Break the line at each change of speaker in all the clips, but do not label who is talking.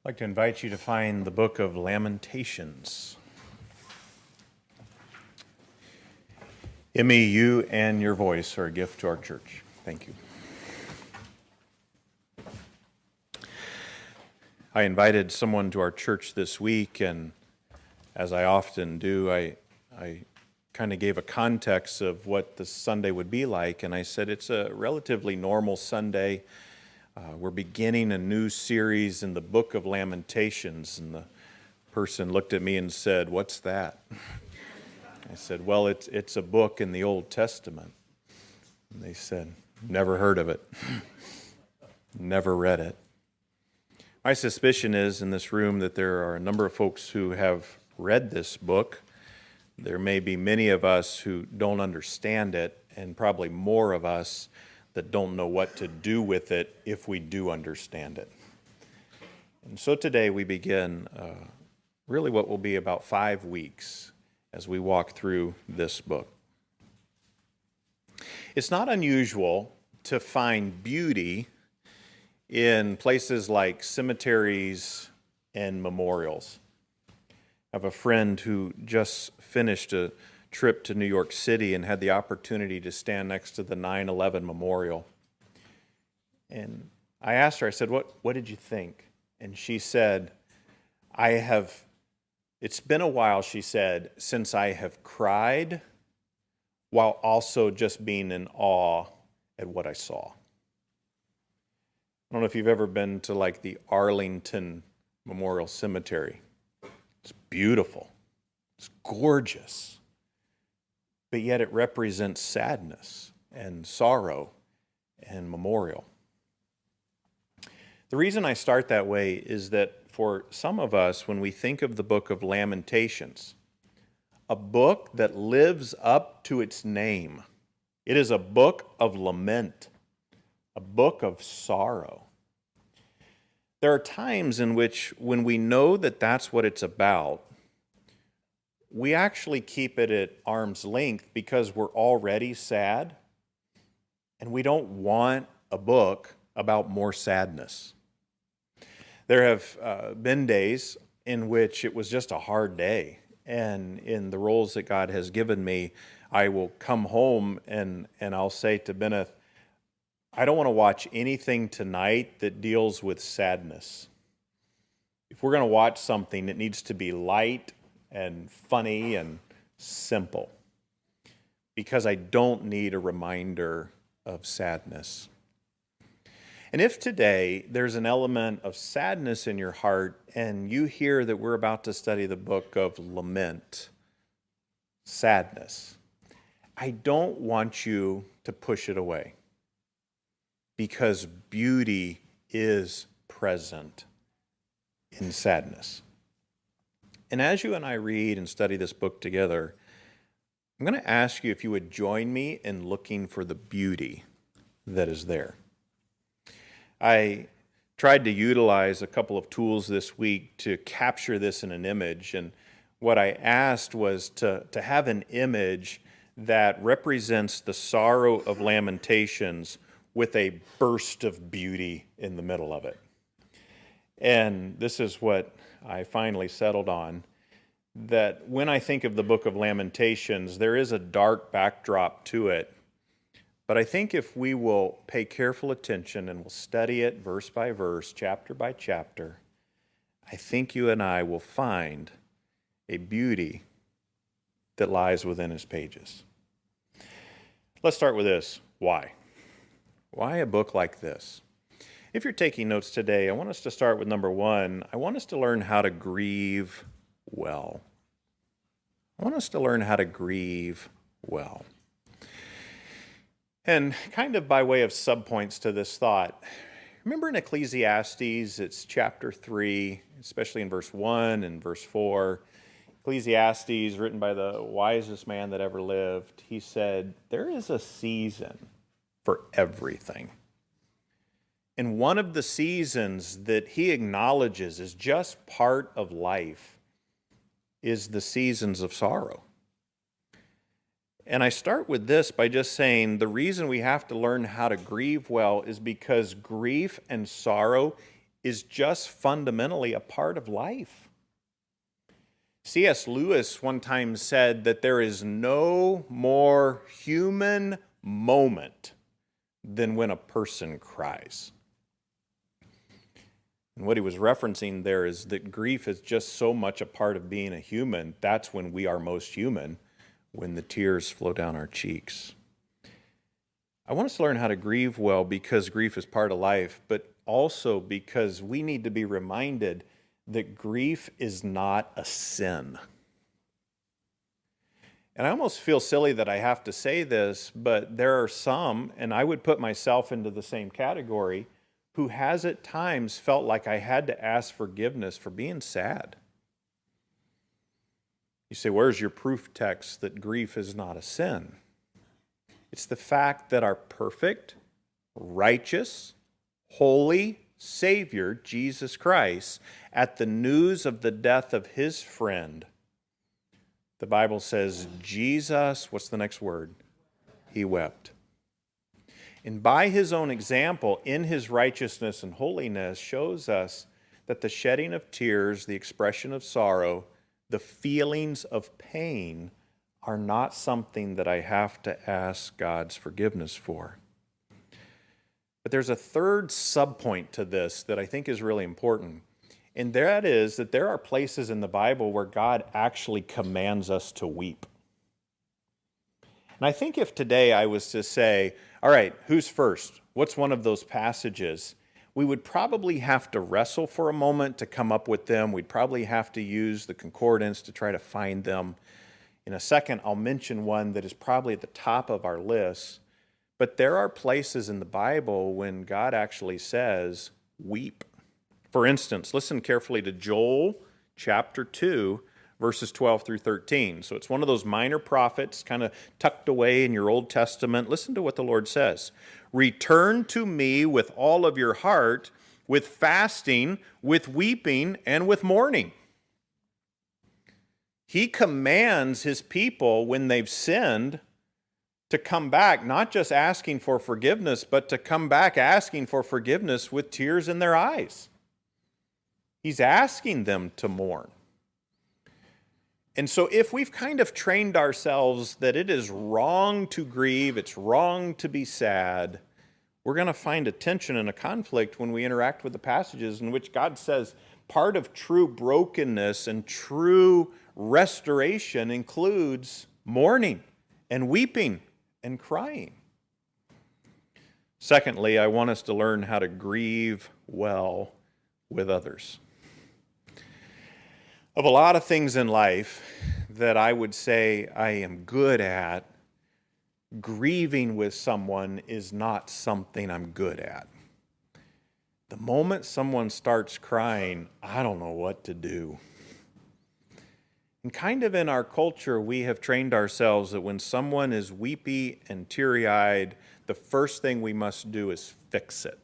I'd like to invite you to find the book of Lamentations. Emmy, you and your voice are a gift to our church. Thank you. I invited someone to our church this week, and as I often do, I kind of gave a context of what the Sunday would be like, and I said it's a relatively normal Sunday. We're beginning a new series in the book of Lamentations, and the person looked at me and said, "What's that?" I said, "Well, it's a book in the Old Testament." And they said, "Never heard of it, never read it." My suspicion is in this room that there are a number of folks who have read this book. There may be many of us who don't understand it, and probably more of us that don't know what to do with it if we do understand it. And so today we begin really what will be about 5 weeks as we walk through this book. It's not unusual to find beauty in places like cemeteries and memorials. I have a friend who just finished a trip to New York City and had the opportunity to stand next to the 9/11 memorial. And I asked her, I said, what did you think? And she said, it's been a while, she said, since I have cried while also just being in awe at what I saw. I don't know if you've ever been to like the Arlington Memorial Cemetery. It's beautiful. It's gorgeous. But yet it represents sadness and sorrow and memorial. The reason I start that way is that for some of us, when we think of the book of Lamentations, a book that lives up to its name, it is a book of lament, a book of sorrow. There are times in which when we know that that's what it's about, we actually keep it at arm's length because we're already sad, and we don't want a book about more sadness. There have been days in which it was just a hard day, and in the roles that God has given me, I will come home and I'll say to Benneth, I don't want to watch anything tonight that deals with sadness. If we're going to watch something, it needs to be light and funny and simple, because I don't need a reminder of sadness. And if today there's an element of sadness in your heart and you hear that we're about to study the book of lament, sadness, I don't want you to push it away, because beauty is present in sadness. And as you and I read and study this book together, I'm going to ask you if you would join me in looking for the beauty that is there. I tried to utilize a couple of tools this week to capture this in an image, and what I asked was to have an image that represents the sorrow of Lamentations with a burst of beauty in the middle of it. And this is what I finally settled on, that when I think of the book of Lamentations, there is a dark backdrop to it. But I think if we will pay careful attention and we'll study it verse by verse, chapter by chapter, I think you and I will find a beauty that lies within his pages. Let's start with this. Why? Why a book like this? If you're taking notes today, I want us to start with number 1. I want us to learn how to grieve well. I want us to learn how to grieve well. And kind of by way of subpoints to this thought, remember in Ecclesiastes, it's chapter 3, especially in verse 1 and verse 4, Ecclesiastes, written by the wisest man that ever lived, he said, there is a season for everything. And one of the seasons that he acknowledges is just part of life is the seasons of sorrow. And I start with this by just saying the reason we have to learn how to grieve well is because grief and sorrow is just fundamentally a part of life. C.S. Lewis one time said that there is no more human moment than when a person cries. And what he was referencing there is that grief is just so much a part of being a human. That's when we are most human, when the tears flow down our cheeks. I want us to learn how to grieve well because grief is part of life, but also because we need to be reminded that grief is not a sin. And I almost feel silly that I have to say this, but there are some, and I would put myself into the same category, who has at times felt like I had to ask forgiveness for being sad. You say, where's your proof text that grief is not a sin? It's the fact that our perfect, righteous, holy Savior, Jesus Christ, at the news of the death of his friend, the Bible says, Jesus, what's the next word? He wept. And by his own example, in his righteousness and holiness, shows us that the shedding of tears, the expression of sorrow, the feelings of pain are not something that I have to ask God's forgiveness for. But there's a third subpoint to this that I think is really important, and that is that there are places in the Bible where God actually commands us to weep. And I think if today I was to say, all right, who's first? What's one of those passages? We would probably have to wrestle for a moment to come up with them. We'd probably have to use the concordance to try to find them. In a second, I'll mention one that is probably at the top of our list. But there are places in the Bible when God actually says, weep. For instance, listen carefully to Joel chapter 2, verses 12 through 13. So it's one of those minor prophets kind of tucked away in your Old Testament. Listen to what the Lord says. Return to me with all of your heart, with fasting, with weeping, and with mourning. He commands his people when they've sinned to come back, not just asking for forgiveness, but to come back asking for forgiveness with tears in their eyes. He's asking them to mourn. And so if we've kind of trained ourselves that it is wrong to grieve, it's wrong to be sad, we're going to find a tension and a conflict when we interact with the passages in which God says part of true brokenness and true restoration includes mourning and weeping and crying. Secondly, I want us to learn how to grieve well with others. Of a lot of things in life that I would say I am good at, grieving with someone is not something I'm good at. The moment someone starts crying, I don't know what to do. And kind of in our culture, we have trained ourselves that when someone is weepy and teary-eyed, the first thing we must do is fix it.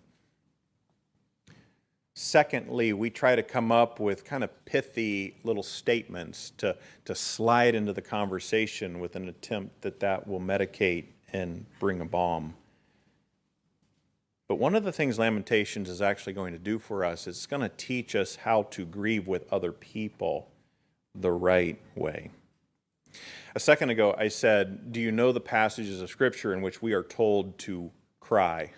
Secondly, we try to come up with kind of pithy little statements to slide into the conversation with an attempt that will medicate and bring a balm. But one of the things Lamentations is actually going to do for us is it's going to teach us how to grieve with other people the right way. A second ago, I said, do you know the passages of Scripture in which we are told to cry?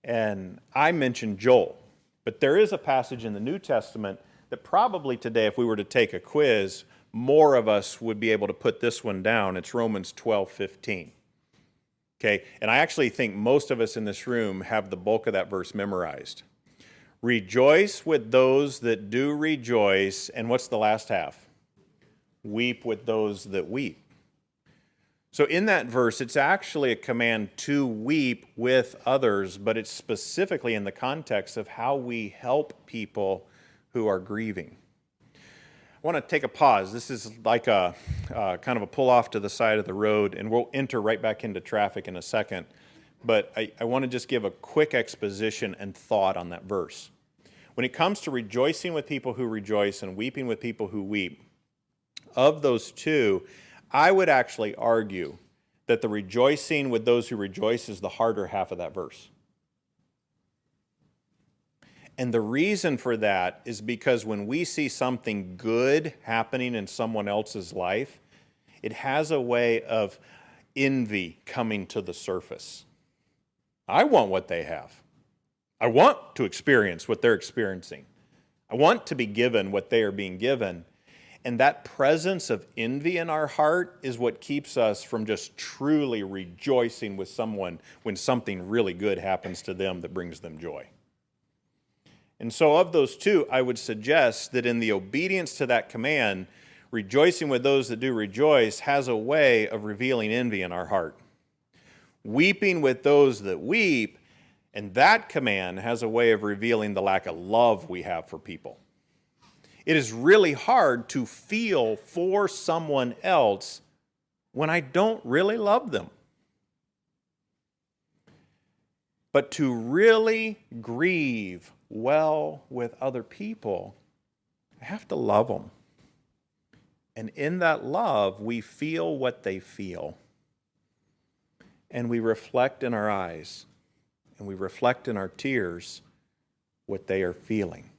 And I mentioned Joel. But there is a passage in the New Testament that probably today, if we were to take a quiz, more of us would be able to put this one down. It's Romans 12:15. Okay, and I actually think most of us in this room have the bulk of that verse memorized. Rejoice with those that do rejoice, and what's the last half? Weep with those that weep. So in that verse, it's actually a command to weep with others, but it's specifically in the context of how we help people who are grieving. I want to take a pause. This is like a kind of a pull off to the side of the road, and we'll enter right back into traffic in a second. But I want to just give a quick exposition and thought on that verse. When it comes to rejoicing with people who rejoice and weeping with people who weep, of those two, I would actually argue that the rejoicing with those who rejoice is the harder half of that verse. And the reason for that is because when we see something good happening in someone else's life, it has a way of envy coming to the surface. I want what they have. I want to experience what they're experiencing. I want to be given what they are being given. And that presence of envy in our heart is what keeps us from just truly rejoicing with someone when something really good happens to them that brings them joy. And so of those two, I would suggest that in the obedience to that command, rejoicing with those that do rejoice has a way of revealing envy in our heart. Weeping with those that weep, and that command has a way of revealing the lack of love we have for people. It is really hard to feel for someone else when I don't really love them. But to really grieve well with other people, I have to love them. And in that love, we feel what they feel. And we reflect in our eyes, and we reflect in our tears what they are feeling.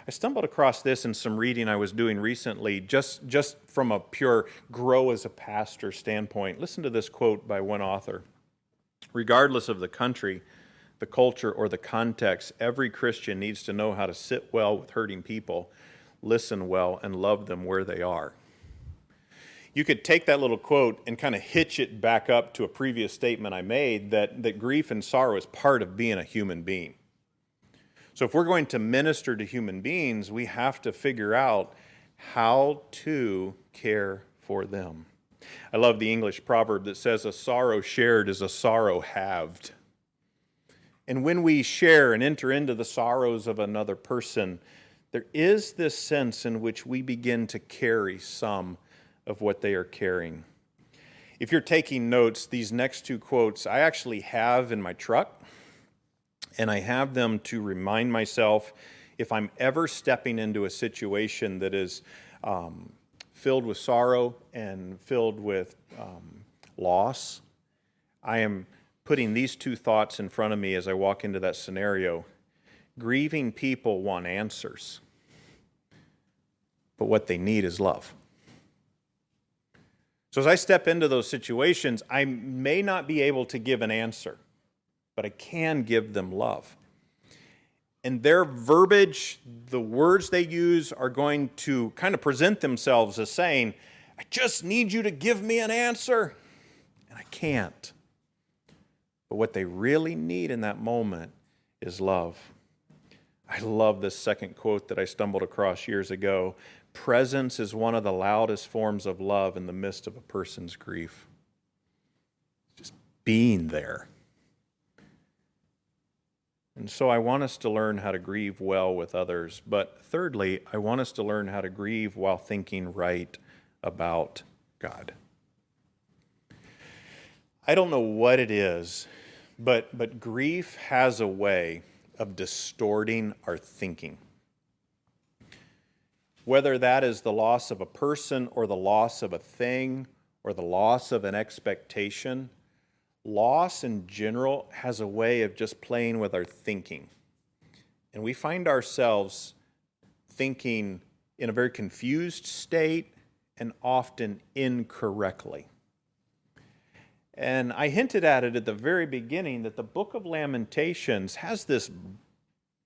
I stumbled across this in some reading I was doing recently, just from a pure grow as a pastor standpoint. Listen to this quote by one author. Regardless of the country, the culture, or the context, every Christian needs to know how to sit well with hurting people, listen well, and love them where they are. You could take that little quote and kind of hitch it back up to a previous statement I made that grief and sorrow is part of being a human being. So if we're going to minister to human beings, we have to figure out how to care for them. I love the English proverb that says, a sorrow shared is a sorrow halved. And when we share and enter into the sorrows of another person, there is this sense in which we begin to carry some of what they are carrying. If you're taking notes, these next two quotes I actually have in my truck, and I have them to remind myself if I'm ever stepping into a situation that is filled with sorrow and filled with loss, I am putting these two thoughts in front of me as I walk into that scenario. Grieving people want answers, but what they need is love. So as I step into those situations, I may not be able to give an answer, but I can give them love. And their verbiage, the words they use, are going to kind of present themselves as saying, I just need you to give me an answer, and I can't. But what they really need in that moment is love. I love this second quote that I stumbled across years ago. Presence is one of the loudest forms of love in the midst of a person's grief. Just being there. And so I want us to learn how to grieve well with others. But thirdly, I want us to learn how to grieve while thinking right about God. I don't know what it is, but grief has a way of distorting our thinking. Whether that is the loss of a person or the loss of a thing or the loss of an expectation, loss in general has a way of just playing with our thinking. And we find ourselves thinking in a very confused state and often incorrectly. And I hinted at it at the very beginning that the book of Lamentations has this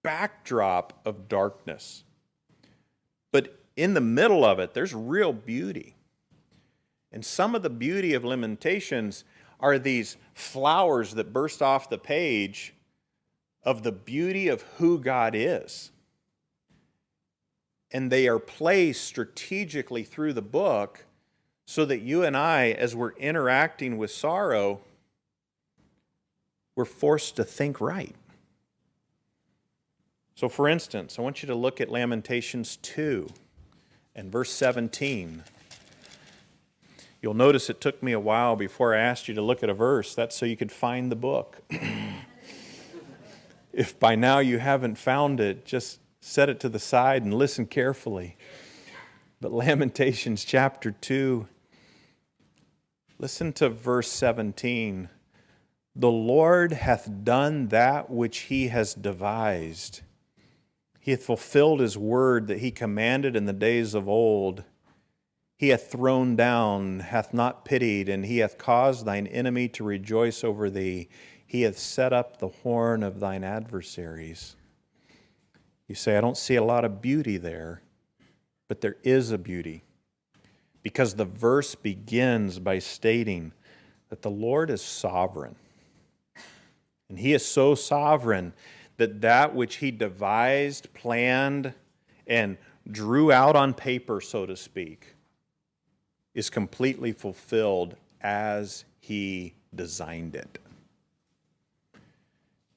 backdrop of darkness. But in the middle of it, there's real beauty. And some of the beauty of Lamentations are these flowers that burst off the page of the beauty of who God is. And they are placed strategically through the book so that you and I, as we're interacting with sorrow, we're forced to think right. So for instance, I want you to look at Lamentations 2 and verse 17. You'll notice it took me a while before I asked you to look at a verse. That's so you could find the book. If by now you haven't found it, just set it to the side and listen carefully. But Lamentations chapter 2, listen to verse 17. The Lord hath done that which he has devised. He hath fulfilled his word that he commanded in the days of old. He hath thrown down, hath not pitied, and he hath caused thine enemy to rejoice over thee. He hath set up the horn of thine adversaries. You say, I don't see a lot of beauty there, but there is a beauty. Because the verse begins by stating that the Lord is sovereign. And he is so sovereign that which he devised, planned, and drew out on paper, so to speak, is completely fulfilled as he designed it.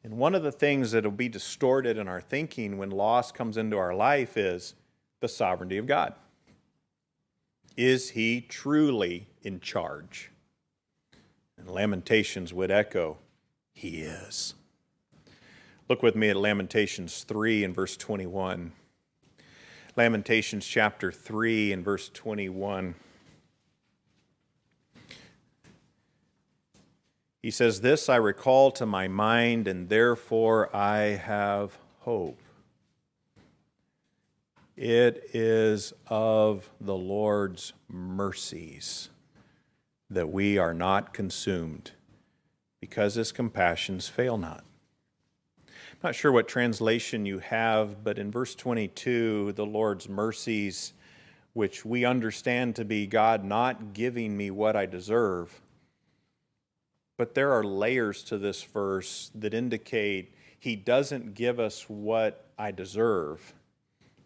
And one of the things that will be distorted in our thinking when loss comes into our life is the sovereignty of God. Is he truly in charge? And Lamentations would echo, he is. Look with me at Lamentations 3 and verse 21. Lamentations chapter 3 and verse 21. He says, this I recall to my mind, and therefore I have hope. It is of the Lord's mercies that we are not consumed, because his compassions fail not. I'm not sure what translation you have, but in verse 22, the Lord's mercies, which we understand to be God not giving me what I deserve. But there are layers to this verse that indicate he doesn't give us what I deserve,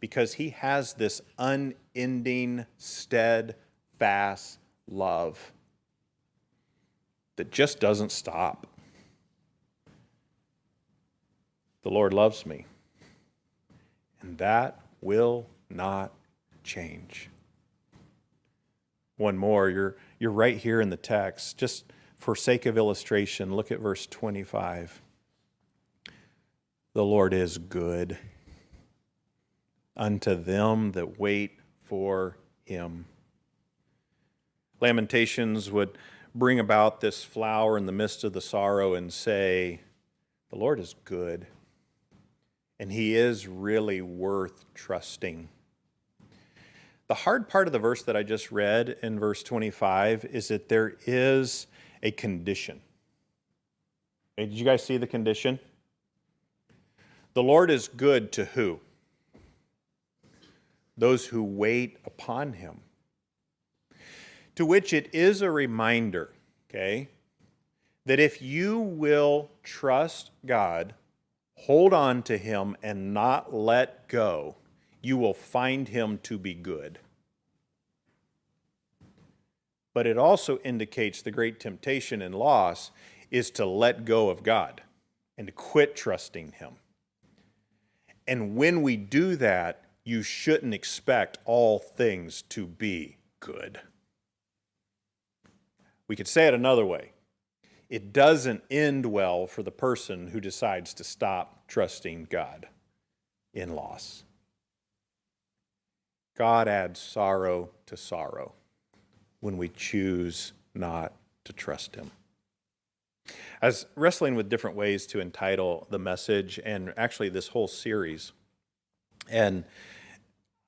because he has this unending, steadfast love that just doesn't stop. The Lord loves me, and that will not change. One more, you're right here in the text. Just for sake of illustration, look at verse 25. The Lord is good unto them that wait for him. Lamentations would bring about this flower in the midst of the sorrow and say, the Lord is good, and he is really worth trusting. The hard part of the verse that I just read in verse 25 is that there is a condition. Hey, did you guys see the condition? The Lord is good to who? Those who wait upon him. To which it is a reminder, okay, that if you will trust God, hold on to him, and not let go, you will find him to be good. But it also indicates the great temptation in loss is to let go of God and to quit trusting him. And when we do that, you shouldn't expect all things to be good. We could say it another way. It doesn't end well for the person who decides to stop trusting God in loss. God adds sorrow to sorrow when we choose not to trust him. I was wrestling with different ways to entitle the message and actually this whole series. And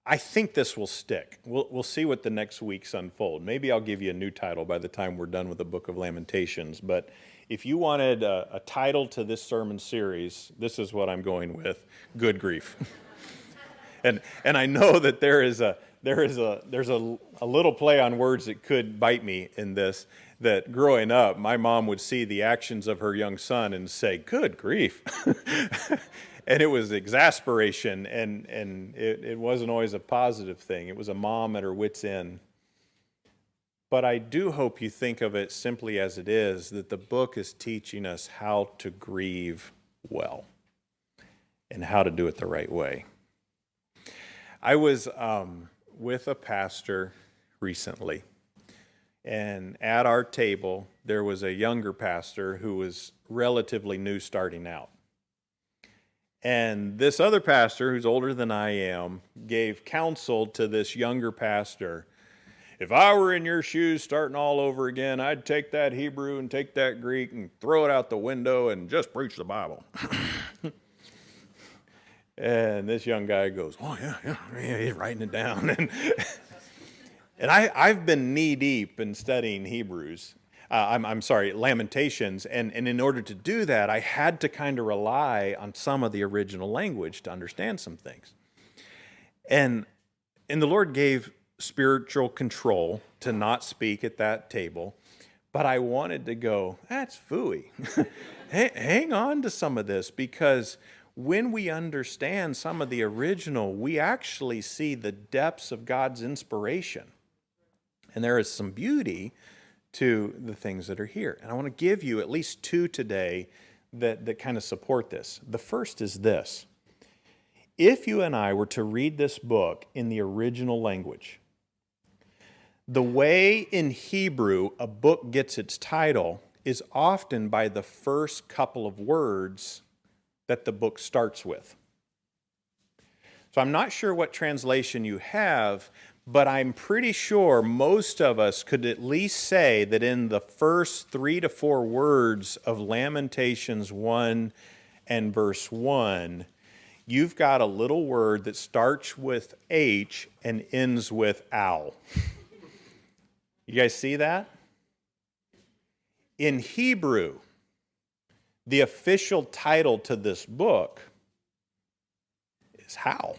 I think this will stick. We'll see what the next weeks unfold. Maybe I'll give you a new title by the time we're done with the book of Lamentations. But if you wanted a title to this sermon series, this is what I'm going with: Good Grief. and I know that there's a little play on words that could bite me in this. That growing up, my mom would see the actions of her young son and say, "Good grief." And it was exasperation, and it wasn't always a positive thing. It was a mom at her wit's end. But I do hope you think of it simply as it is, that the book is teaching us how to grieve well and how to do it the right way. I was with a pastor recently, and at our table, there was a younger pastor who was relatively new starting out. And this other pastor, who's older than I am, gave counsel to this younger pastor. If I were in your shoes starting all over again, I'd take that Hebrew and take that Greek and throw it out the window and just preach the Bible. And this young guy goes, oh, yeah, he's writing it down. And I've been knee-deep in studying Hebrews. I'm sorry, Lamentations. And in order to do that, I had to kind of rely on some of the original language to understand some things. And the Lord gave spiritual control to not speak at that table. But I wanted to go, that's phooey. Hang on to some of this, because when we understand some of the original, we actually see the depths of God's inspiration. And there is some beauty to the things that are here. And I want to give you at least two today that kind of support this. The first is this. If you and I were to read this book in the original language, the way in Hebrew a book gets its title is often by the first couple of words that the book starts with. So I'm not sure what translation you have, but I'm pretty sure most of us could at least say that in the first 3 to 4 words of Lamentations 1 and verse 1, you've got a little word that starts with H and ends with ow. You guys see that? In Hebrew, the official title to this book is How.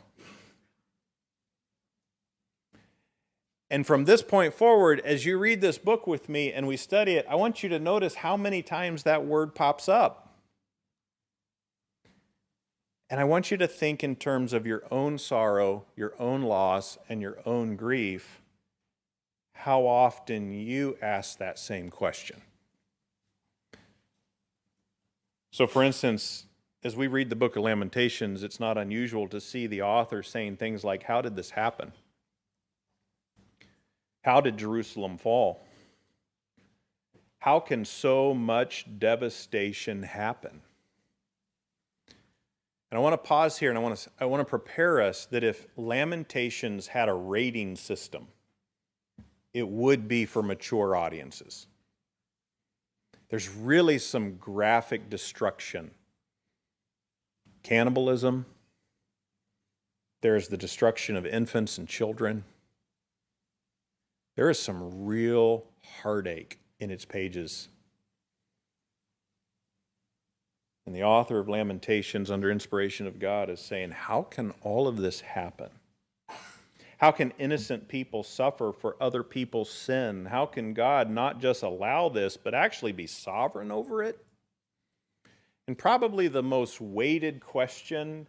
And from this point forward, as you read this book with me and we study it, I want you to notice how many times that word pops up. And I want you to think in terms of your own sorrow, your own loss, and your own grief, how often you ask that same question. So, for instance, as we read the book of Lamentations, it's not unusual to see the author saying things like, how did this happen? How did Jerusalem fall? How can so much devastation happen? And I want to pause here, and I want to prepare us that if Lamentations had a rating system, it would be for mature audiences. There's really some graphic destruction. Cannibalism. There's the destruction of infants and children. There is some real heartache in its pages. And the author of Lamentations, under inspiration of God, is saying, how can all of this happen? How can innocent people suffer for other people's sin? How can God not just allow this, but actually be sovereign over it? And probably the most weighted question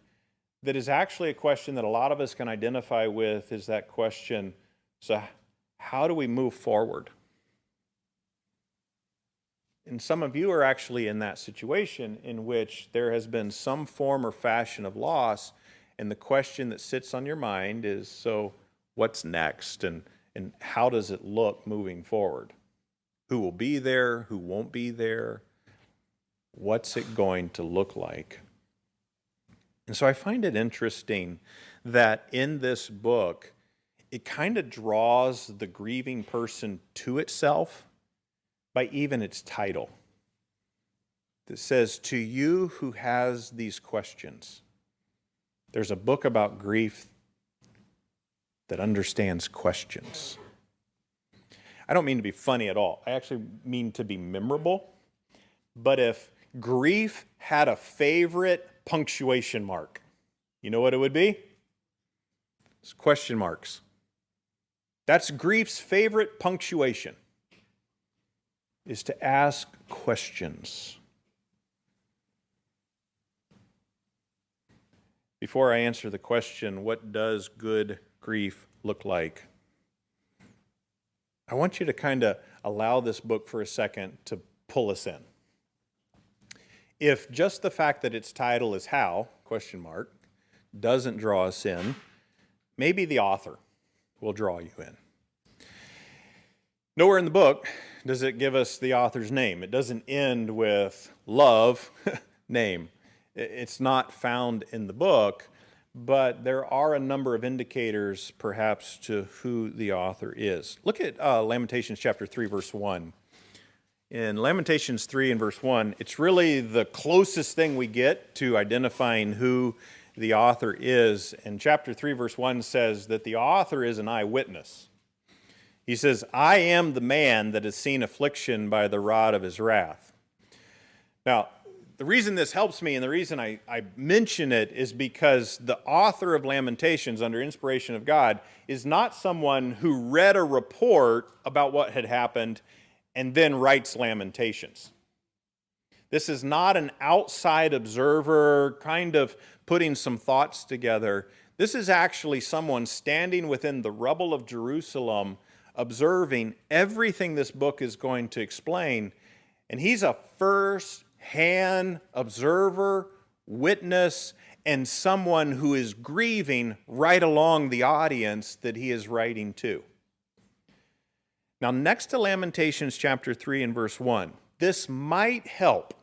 that is actually a question that a lot of us can identify with is that question, so how do we move forward? And some of you are actually in that situation in which there has been some form or fashion of loss, and the question that sits on your mind is, so what's next, and how does it look moving forward? Who will be there? Who won't be there? What's it going to look like? And so I find it interesting that in this book, it kind of draws the grieving person to itself by even its title. It says, to you who has these questions. There's a book about grief that understands questions. I don't mean to be funny at all. I actually mean to be memorable. But if grief had a favorite punctuation mark, you know what it would be? It's question marks. That's grief's favorite punctuation, is to ask questions. Before I answer the question, what does good grief look like? I want you to kind of allow this book for a second to pull us in. If just the fact that its title is How, question mark, doesn't draw us in, maybe the author will draw you in. Nowhere in the book does it give us the author's name. It doesn't end with love, name. It's not found in the book, but there are a number of indicators perhaps to who the author is. Look at Lamentations chapter 3, verse 1. In Lamentations 3 and verse 1, it's really the closest thing we get to identifying who the author is. And chapter 3, verse 1 says that the author is an eyewitness. He says, I am the man that has seen affliction by the rod of his wrath. Now, the reason this helps me and the reason I mention it is because the author of Lamentations, under inspiration of God, is not someone who read a report about what had happened and then writes Lamentations. This is not an outside observer kind of putting some thoughts together. This is actually someone standing within the rubble of Jerusalem, observing everything this book is going to explain. And he's a first-hand observer, witness, and someone who is grieving right along the audience that he is writing to. Now, next to Lamentations chapter 3 and verse 1, this might help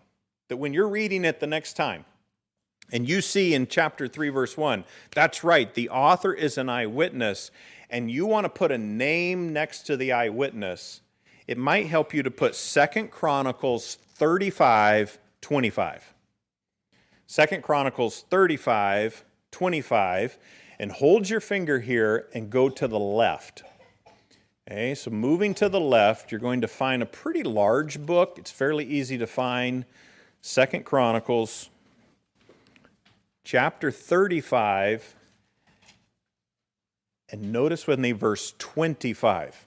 that when you're reading it the next time, and you see in chapter 3, verse 1, that's right, the author is an eyewitness, and you want to put a name next to the eyewitness, it might help you to put 2 Chronicles 35:25. 2 Chronicles 35:25, and hold your finger here and go to the left. Okay, so moving to the left, you're going to find a pretty large book. It's fairly easy to find. 2 Chronicles chapter 35, and notice with me verse 25.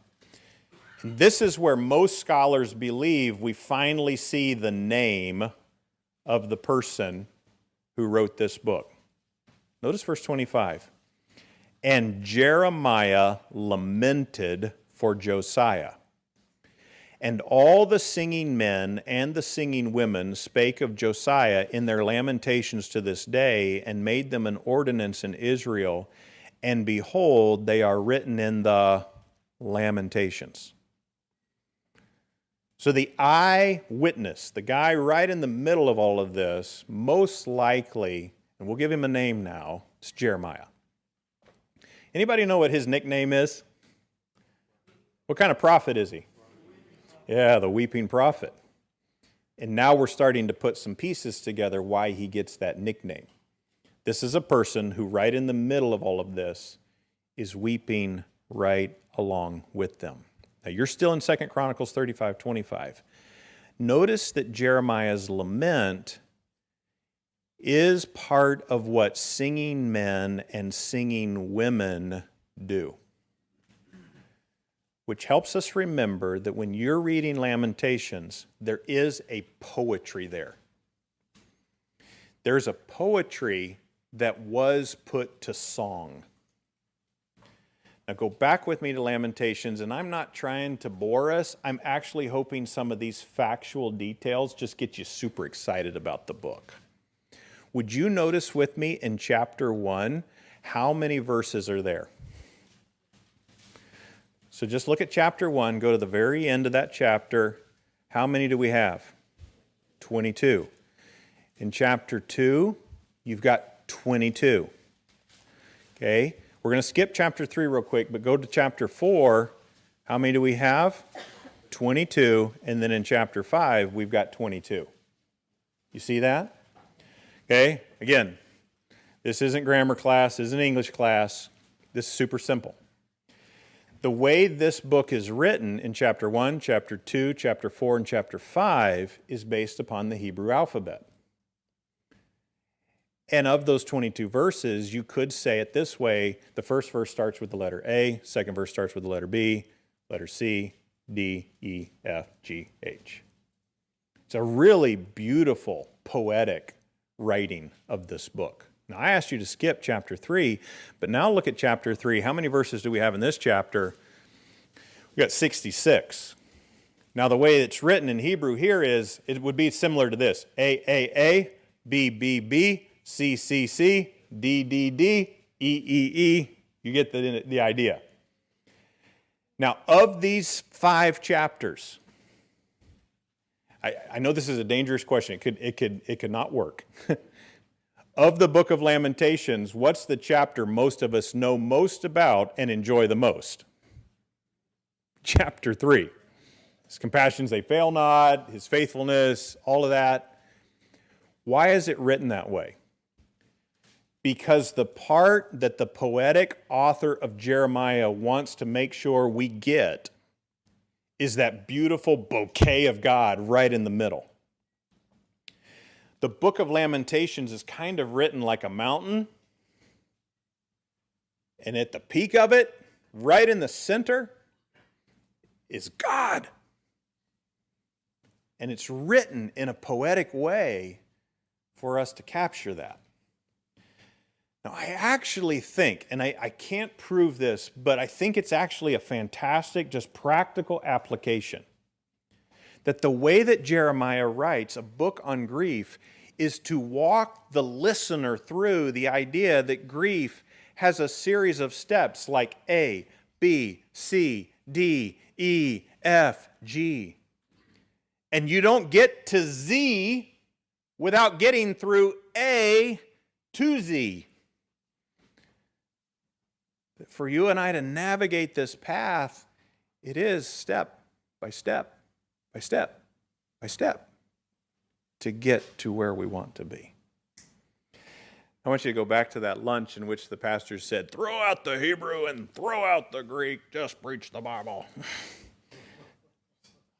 And this is where most scholars believe we finally see the name of the person who wrote this book. Notice verse 25. And Jeremiah lamented for Josiah. And all the singing men and the singing women spake of Josiah in their lamentations to this day, and made them an ordinance in Israel. And behold, they are written in the Lamentations. So the eyewitness, the guy right in the middle of all of this, most likely, and we'll give him a name now, it's Jeremiah. Anybody know what his nickname is? What kind of prophet is he? Yeah, the weeping prophet. And now we're starting to put some pieces together why he gets that nickname. This is a person who right in the middle of all of this is weeping right along with them. Now you're still in 2 Chronicles 35:25. Notice that Jeremiah's lament is part of what singing men and singing women do, which helps us remember that when you're reading Lamentations, there is a poetry there. There's a poetry that was put to song. Now go back with me to Lamentations, and I'm not trying to bore us. I'm actually hoping some of these factual details just get you super excited about the book. Would you notice with me in chapter 1 how many verses are there? So just look at chapter 1, go to the very end of that chapter. How many do we have? 22. In chapter 2, you've got 22. Okay, we're going to skip chapter 3 real quick, but go to chapter 4. How many do we have? 22. And then in chapter 5, we've got 22. You see that? Okay, again, this isn't grammar class, this isn't English class. This is super simple. The way this book is written in chapter 1, chapter 2, chapter 4, and chapter 5 is based upon the Hebrew alphabet. And of those 22 verses, you could say it this way. The first verse starts with the letter A, second verse starts with the letter B, letter C, D, E, F, G, H. It's a really beautiful, poetic writing of this book. Now, I asked you to skip chapter 3, but now look at chapter 3. How many verses do we have in this chapter? We've got 66. Now, the way it's written in Hebrew here is, it would be similar to this. A, B, B, B, C, C, C, D, D, D, E, E, E. You get the idea. Now, of these 5 chapters, I know this is a dangerous question. It could not work. Of the book of Lamentations, what's the chapter most of us know most about and enjoy the most? Chapter 3. His compassions, they fail not, his faithfulness, all of that. Why is it written that way? because the part that the poetic author of Jeremiah wants to make sure we get is that beautiful bouquet of God right in the middle. The book of Lamentations is kind of written like a mountain, and at the peak of it, right in the center, is God. And it's written in a poetic way for us to capture that. Now, I actually think, and I can't prove this, but I think it's actually a fantastic, just practical application, that the way that Jeremiah writes a book on grief is to walk the listener through the idea that grief has a series of steps like A, B, C, D, E, F, G. And you don't get to Z without getting through A to Z. For you and I to navigate this path, it is step by step by step by step to get to where we want to be. I want you to go back to that lunch in which the pastor said, throw out the Hebrew and throw out the Greek, just preach the Bible.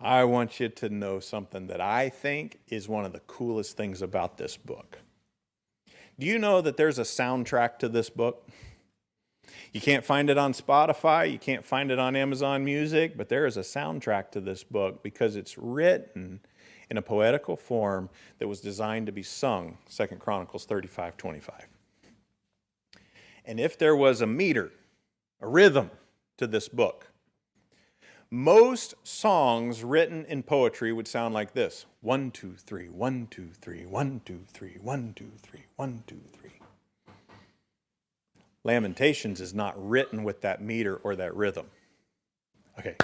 I want you to know something that I think is one of the coolest things about this book. Do you know that there's a soundtrack to this book? You can't find it on Spotify, you can't find it on Amazon Music, but there is a soundtrack to this book because it's written in a poetical form that was designed to be sung, 2 Chronicles 35:25. And if there was a meter, a rhythm to this book, most songs written in poetry would sound like this: 1, 2, 3, 1, 2, 3, 1, 2, 3, 1, 2, 3, 1, 2, 3. Lamentations is not written with that meter or that rhythm. Okay,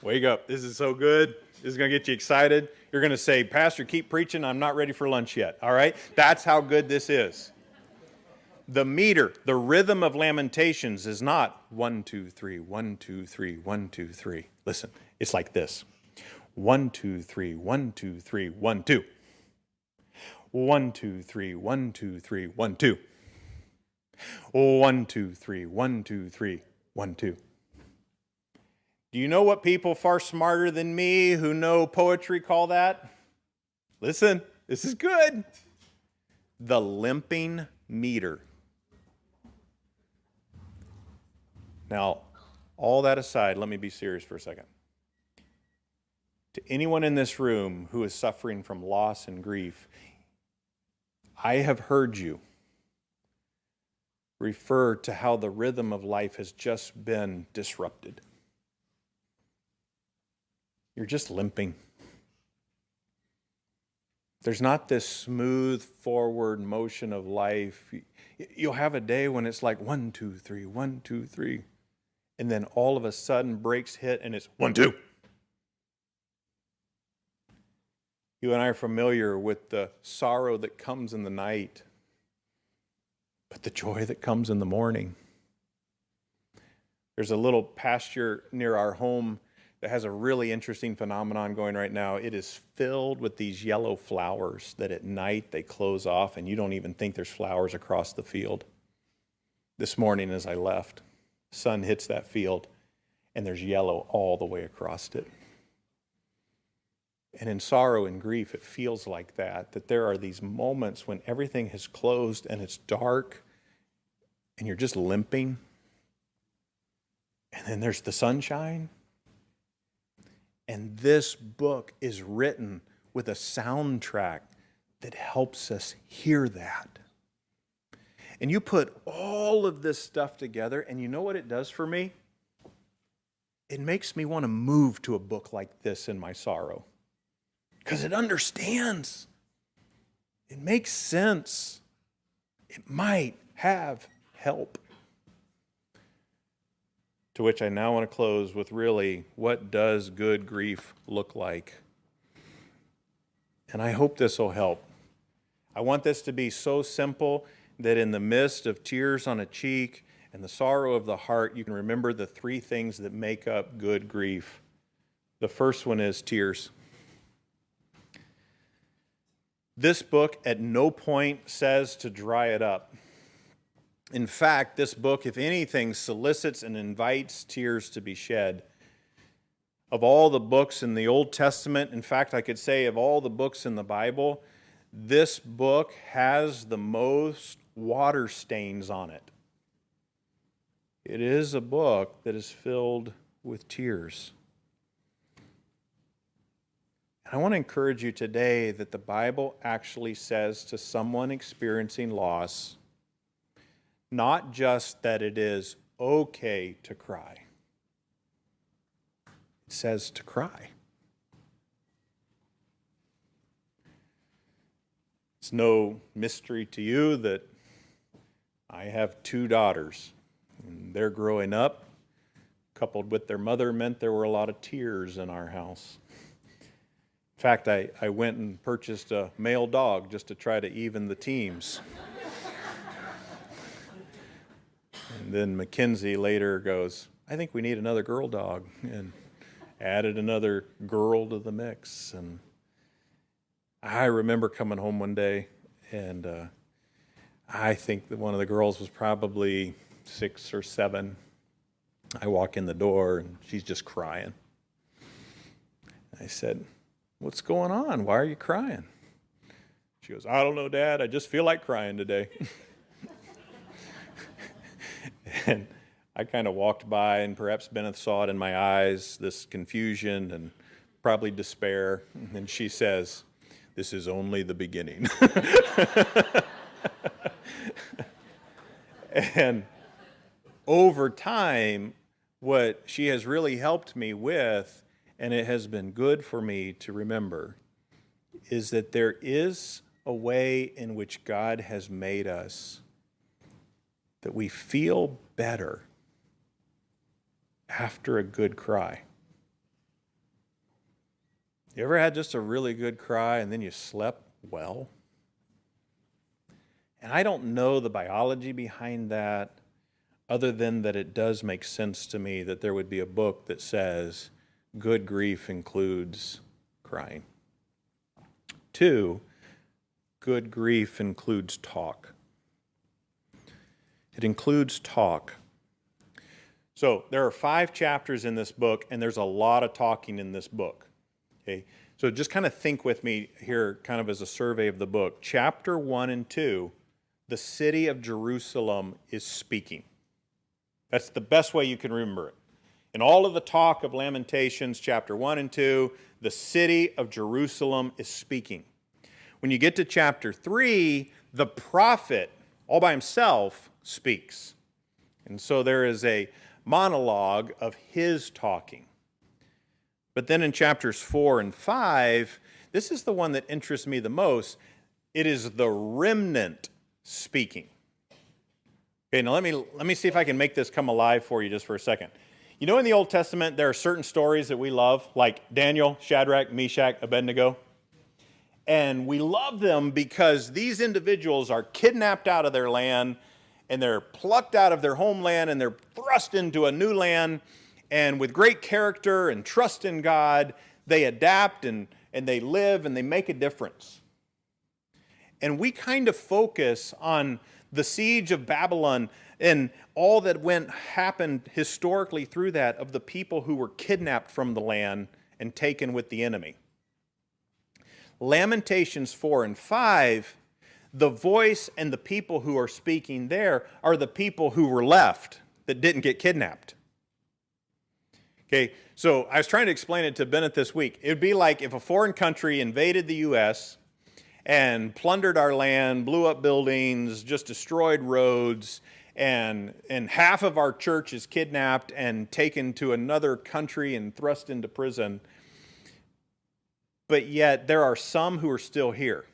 wake up. This is so good. This is going to get you excited. You're going to say, Pastor, keep preaching. I'm not ready for lunch yet. All right? That's how good this is. The meter, the rhythm of Lamentations is not 1, 2, 3, 1, 2, 3, 1, 2, 3. Listen, it's like this. 1, 2, 3, 1, 2, 3, 1, 2. 1, 2, 3, 1, 2, 3, 1, 2. 1, 2, 3, 1, 2, 3, 1, 2. Do you know what people far smarter than me who know poetry call that? Listen, this is good. The limping meter. Now, all that aside, let me be serious for a second. To anyone in this room who is suffering from loss and grief, I have heard you refer to how the rhythm of life has just been disrupted. You're just limping. There's not this smooth forward motion of life. You'll have a day when it's like 1, 2, 3, 1, 2, 3. And then all of a sudden brakes hit and it's 1, 2. You and I are familiar with the sorrow that comes in the night, but the joy that comes in the morning. There's a little pasture near our home that has a really interesting phenomenon going right now. It is filled with these yellow flowers that at night they close off and you don't even think there's flowers across the field. This morning as I left, sun hits that field and there's yellow all the way across it. And in sorrow and grief, it feels like that there are these moments when everything has closed and it's dark and you're just limping. And then there's the sunshine. And this book is written with a soundtrack that helps us hear that. And you put all of this stuff together, and you know what it does for me? It makes me want to move to a book like this in my sorrow. Because it understands. It makes sense. It might have help. To which I now want to close with really, what does good grief look like? And I hope this will help. I want this to be so simple that in the midst of tears on a cheek and the sorrow of the heart, you can remember the three things that make up good grief. The first one is tears. This book at no point says to dry it up. In fact, this book, if anything, solicits and invites tears to be shed. Of all the books in the Old Testament, in fact, I could say of all the books in the Bible, this book has the most water stains on it. It is a book that is filled with tears. I want to encourage you today that the Bible actually says to someone experiencing loss, not just that it is okay to cry. It says to cry. It's no mystery to you that I have 2 daughters, and they're growing up, coupled with their mother, meant there were a lot of tears in our house. In fact, I went and purchased a male dog just to try to even the teams. And then Mackenzie later goes, I think we need another girl dog, and added another girl to the mix. And I remember coming home one day, and I think that one of the girls was probably 6 or 7. I walk in the door, and she's just crying. I said, what's going on? Why are you crying? She goes, I don't know, Dad. I just feel like crying today. And I kind of walked by, and perhaps Bennett saw it in my eyes, this confusion and probably despair. And she says, this is only the beginning. And over time, what she has really helped me with, and it has been good for me to remember, is that there is a way in which God has made us that we feel better after a good cry. You ever had just a really good cry and then you slept well? And I don't know the biology behind that, other than that it does make sense to me that there would be a book that says good grief includes crying. 2, good grief includes talk. It includes talk. So there are 5 chapters in this book, and there's a lot of talking in this book. Okay? So just kind of think with me here, kind of as a survey of the book. Chapter 1 and 2, the city of Jerusalem is speaking. That's the best way you can remember it. In all of the talk of Lamentations, chapter 1 and 2, the city of Jerusalem is speaking. When you get to chapter 3, the prophet, all by himself, speaks. And so there is a monologue of his talking. But then in chapters 4 and 5, this is the one that interests me the most. It is the remnant speaking. Okay, now let me see if I can make this come alive for you just for a second. You know, in the Old Testament, there are certain stories that we love, like Daniel, Shadrach, Meshach, Abednego. And we love them because these individuals are kidnapped out of their land, and they're plucked out of their homeland, and they're thrust into a new land. And with great character and trust in God, they adapt and they live and they make a difference. And we kind of focus on the siege of Babylon and all that happened historically through that of the people who were kidnapped from the land and taken with the enemy. Lamentations 4 and 5, the voice and the people who are speaking there are the people who were left that didn't get kidnapped. Okay, so I was trying to explain it to Bennett this week. It would be like if a foreign country invaded the U.S. and plundered our land, blew up buildings, just destroyed roads, and half of our church is kidnapped and taken to another country and thrust into prison. But yet there are some who are still here.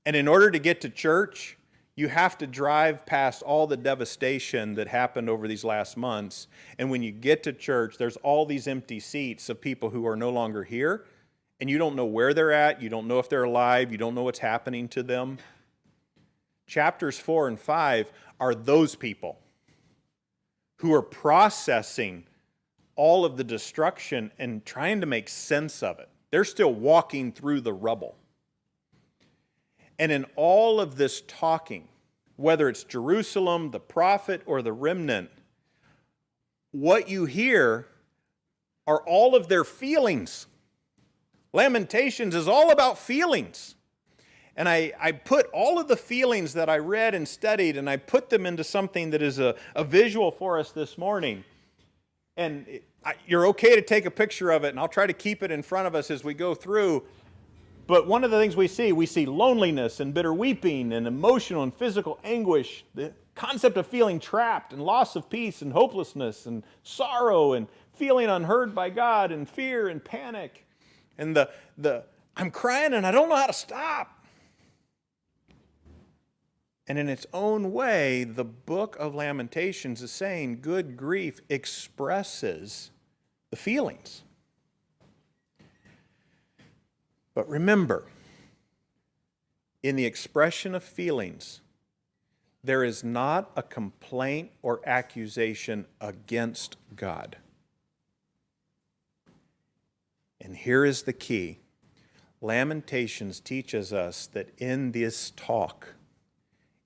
And in order to get to church, you have to drive past all the devastation that happened over these last months. And when you get to church, there's all these empty seats of people who are no longer here. And you don't know where they're at. You don't know if they're alive. You don't know what's happening to them. Chapters 4 and 5 are those people who are processing all of the destruction and trying to make sense of it. They're still walking through the rubble. And in all of this talking, whether it's Jerusalem, the prophet, or the remnant, what you hear are all of their feelings. Lamentations is all about feelings. And I put all of the feelings that I read and studied, and I put them into something that is a visual for us this morning. And you're okay to take a picture of it, and I'll try to keep it in front of us as we go through. But one of the things we see loneliness and bitter weeping and emotional and physical anguish, the concept of feeling trapped and loss of peace and hopelessness and sorrow and feeling unheard by God and fear and panic. And the I'm crying and I don't know how to stop. And in its own way, the book of Lamentations is saying good grief expresses the feelings. But remember, in the expression of feelings, there is not a complaint or accusation against God. And here is the key. Lamentations teaches us that in this talk,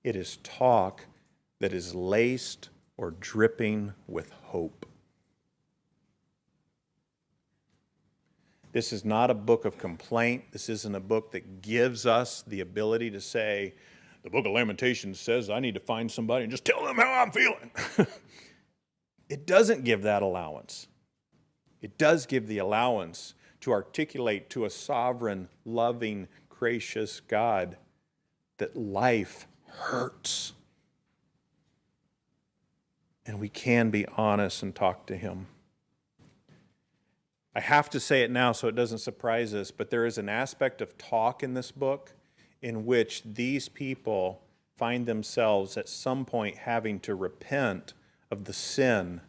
it is talk that is laced or dripping with hope. This is not a book of complaint. This isn't a book that gives us the ability to say, the book of Lamentations says I need to find somebody and just tell them how I'm feeling. It doesn't give that allowance. It does give the allowance to articulate to a sovereign, loving, gracious God that life hurts. And we can be honest and talk to Him. I have to say it now so it doesn't surprise us, but there is an aspect of talk in this book in which these people find themselves at some point having to repent of the sin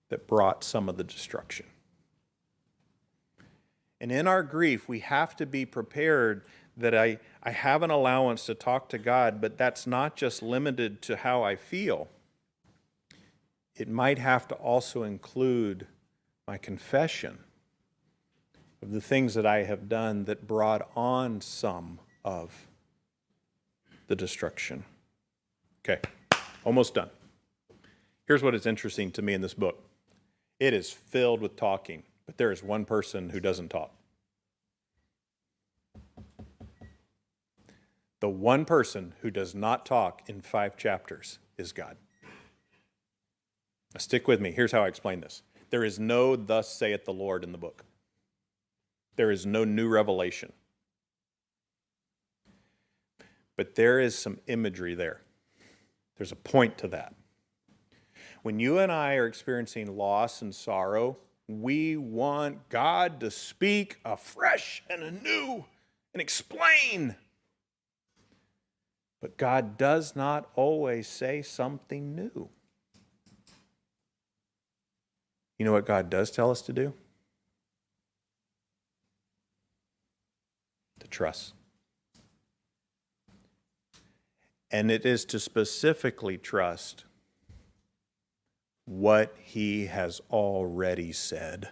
that brought some of the destruction. And in our grief, we have to be prepared that I have an allowance to talk to God, but that's not just limited to how I feel. It might have to also include my confession of the things that I have done that brought on some of the destruction. Okay, almost done. Here's what is interesting to me in this book. It is filled with talking, but there is one person who doesn't talk. The one person who does not talk in 5 chapters is God. Now stick with me. Here's how I explain this. There is no "thus saith the Lord" in the book. There is no new revelation. But there is some imagery there. There's a point to that. When you and I are experiencing loss and sorrow, we want God to speak afresh and anew and explain. But God does not always say something new. You know what God does tell us to do? To trust. And it is to specifically trust what He has already said.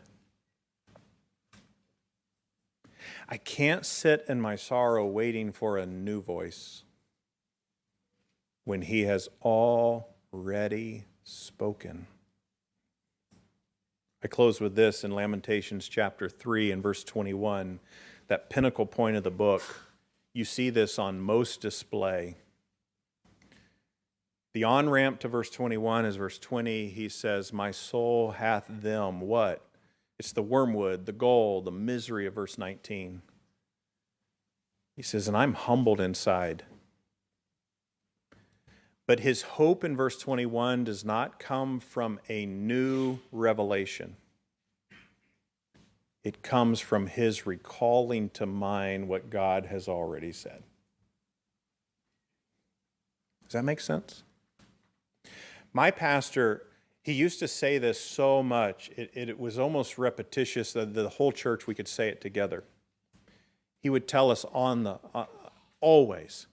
I can't sit in my sorrow waiting for a new voice when He has already spoken. I close with this in Lamentations chapter 3 and verse 21, that pinnacle point of the book. You see this on most display. The on-ramp to verse 21 is verse 20. He says, my soul hath them, what? It's the wormwood, the gall, the misery of verse 19. He says, and I'm humbled inside. But his hope in verse 21 does not come from a new revelation. It comes from his recalling to mind what God has already said. Does that make sense? My pastor, he used to say this so much, it was almost repetitious that the whole church, we could say it together. He would tell us always,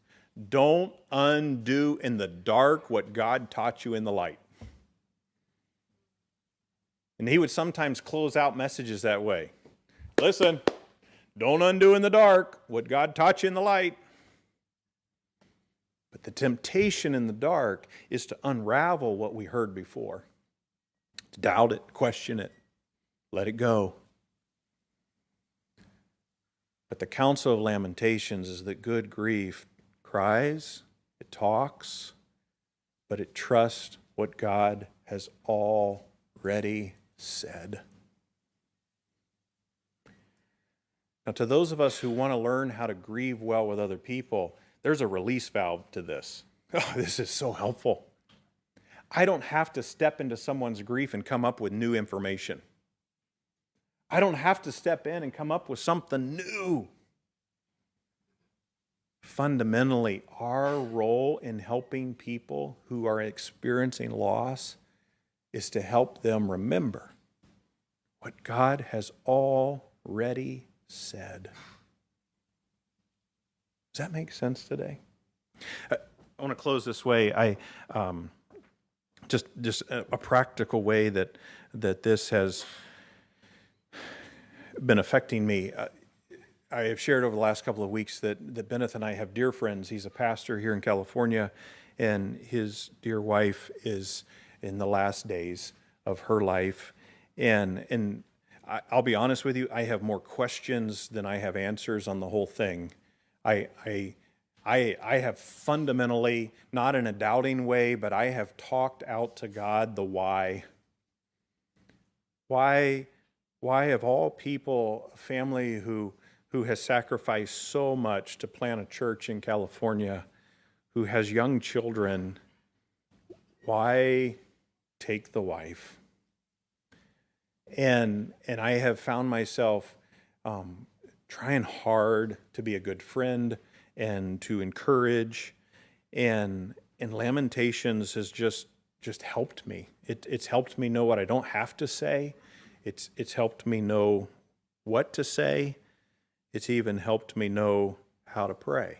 don't undo in the dark what God taught you in the light. And he would sometimes close out messages that way. Listen, don't undo in the dark what God taught you in the light. But the temptation in the dark is to unravel what we heard before, to doubt it, question it, let it go. But the counsel of Lamentations is that good grief cries, it talks, but it trusts what God has already said. Now, to those of us who want to learn how to grieve well with other people, there's a release valve to this. Oh, this is so helpful. I don't have to step into someone's grief and come up with new information. I don't have to step in and come up with something new. Fundamentally, our role in helping people who are experiencing loss is to help them remember what God has already said. Does that make sense today? I want to close this way. Just a practical way that this has been affecting me. I have shared over the last couple of weeks that Bennett and I have dear friends. He's a pastor here in California, and his dear wife is in the last days of her life. And I'll be honest with you, I have more questions than I have answers on the whole thing. I have fundamentally, not in a doubting way, but I have talked out to God the why. Why of all people, a family who has sacrificed so much to plant a church in California, who has young children, why take the wife? And I have found myself trying hard to be a good friend and to encourage, and Lamentations has just helped me. It's helped me know what I don't have to say. It's helped me know what to say. It's even helped me know how to pray.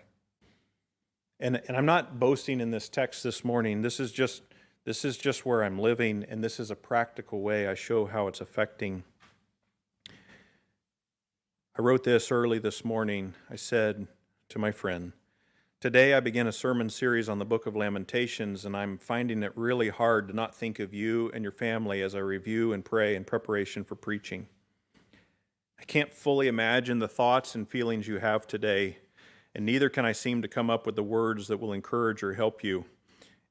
And I'm not boasting in this text this morning. This is just where I'm living, and this is a practical way I show how it's affecting. I wrote this early this morning. I said to my friend, "Today I began a sermon series on the book of Lamentations, and I'm finding it really hard to not think of you and your family as I review and pray in preparation for preaching. I can't fully imagine the thoughts and feelings you have today, and neither can I seem to come up with the words that will encourage or help you.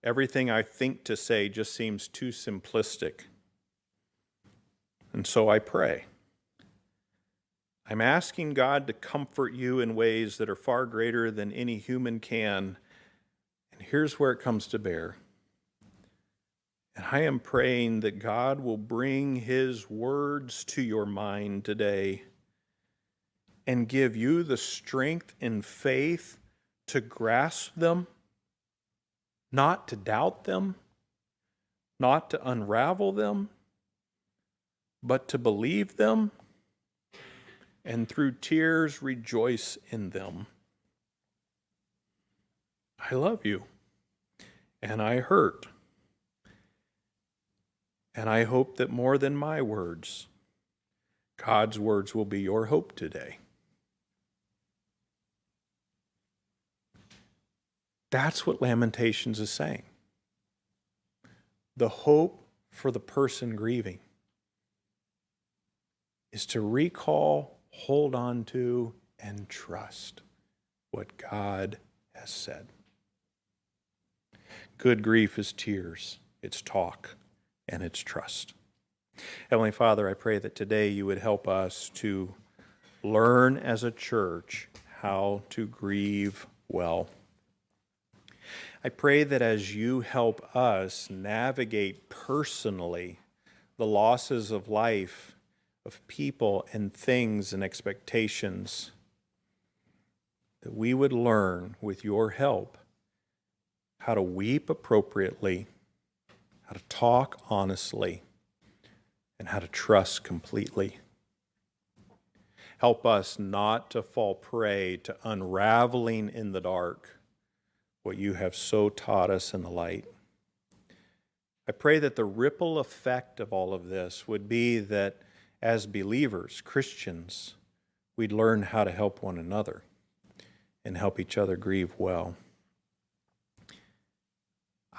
Everything I think to say just seems too simplistic. And so I pray. I'm asking God to comfort you in ways that are far greater than any human can. And here's where it comes to bear. And I am praying that God will bring his words to your mind today and give you the strength and faith to grasp them, not to doubt them, not to unravel them, but to believe them, and through tears rejoice in them. I love you, and I hurt, and I hope that more than my words, God's words will be your hope today." That's what Lamentations is saying. The hope for the person grieving is to recall, hold on to, and trust what God has said. Good grief is tears, it's talk, and it's trust. Heavenly Father, I pray that today you would help us to learn as a church how to grieve well. I pray that as you help us navigate personally the losses of life, of people and things and expectations, that we would learn with your help how to weep appropriately, how to talk honestly, and how to trust completely. Help us not to fall prey to unraveling in the dark what you have so taught us in the light. I pray that the ripple effect of all of this would be that as believers, Christians, we'd learn how to help one another and help each other grieve well.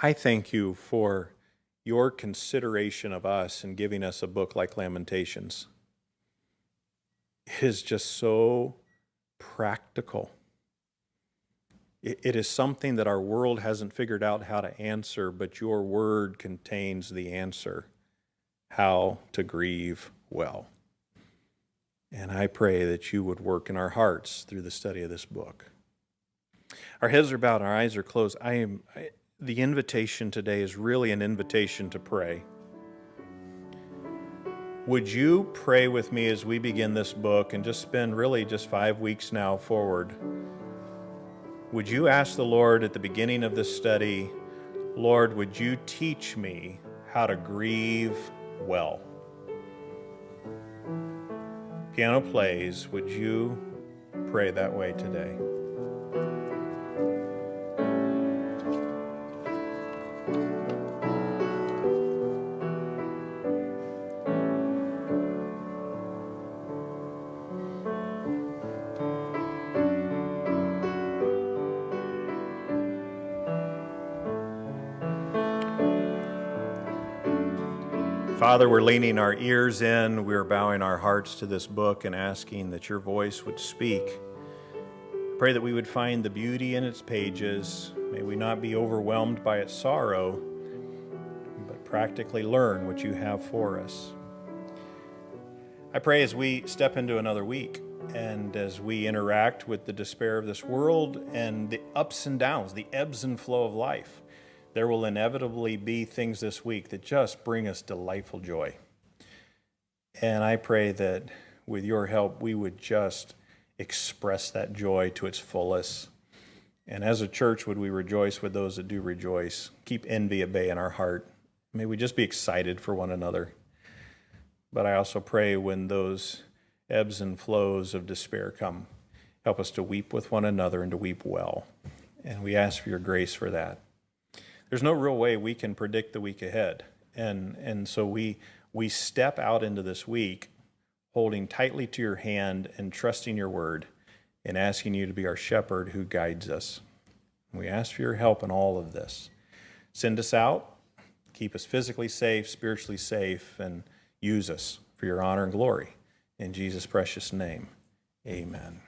I thank you for your consideration of us and giving us a book like Lamentations. It is just so practical. It is something that our world hasn't figured out how to answer, but your word contains the answer, how to grieve well. And I pray that you would work in our hearts through the study of this book. Our heads are bowed, our eyes are closed. The invitation today is really an invitation to pray. Would you pray with me as we begin this book and just spend really just 5 weeks now forward? Would you ask the Lord at the beginning of this study, Lord, would you teach me how to grieve well? Piano plays, would you pray that way today? Father, we're leaning our ears in, we're bowing our hearts to this book and asking that your voice would speak. Pray that we would find the beauty in its pages. May we not be overwhelmed by its sorrow, but practically learn what you have for us. I pray as we step into another week and as we interact with the despair of this world and the ups and downs, the ebbs and flow of life, there will inevitably be things this week that just bring us delightful joy. And I pray that with your help, we would just express that joy to its fullest. And as a church, would we rejoice with those that do rejoice? Keep envy at bay in our heart. May we just be excited for one another. But I also pray when those ebbs and flows of despair come, help us to weep with one another and to weep well. And we ask for your grace for that. There's no real way we can predict the week ahead. And so we step out into this week holding tightly to your hand and trusting your word and asking you to be our shepherd who guides us. We ask for your help in all of this. Send us out, keep us physically safe, spiritually safe, and use us for your honor and glory. In Jesus' precious name, amen.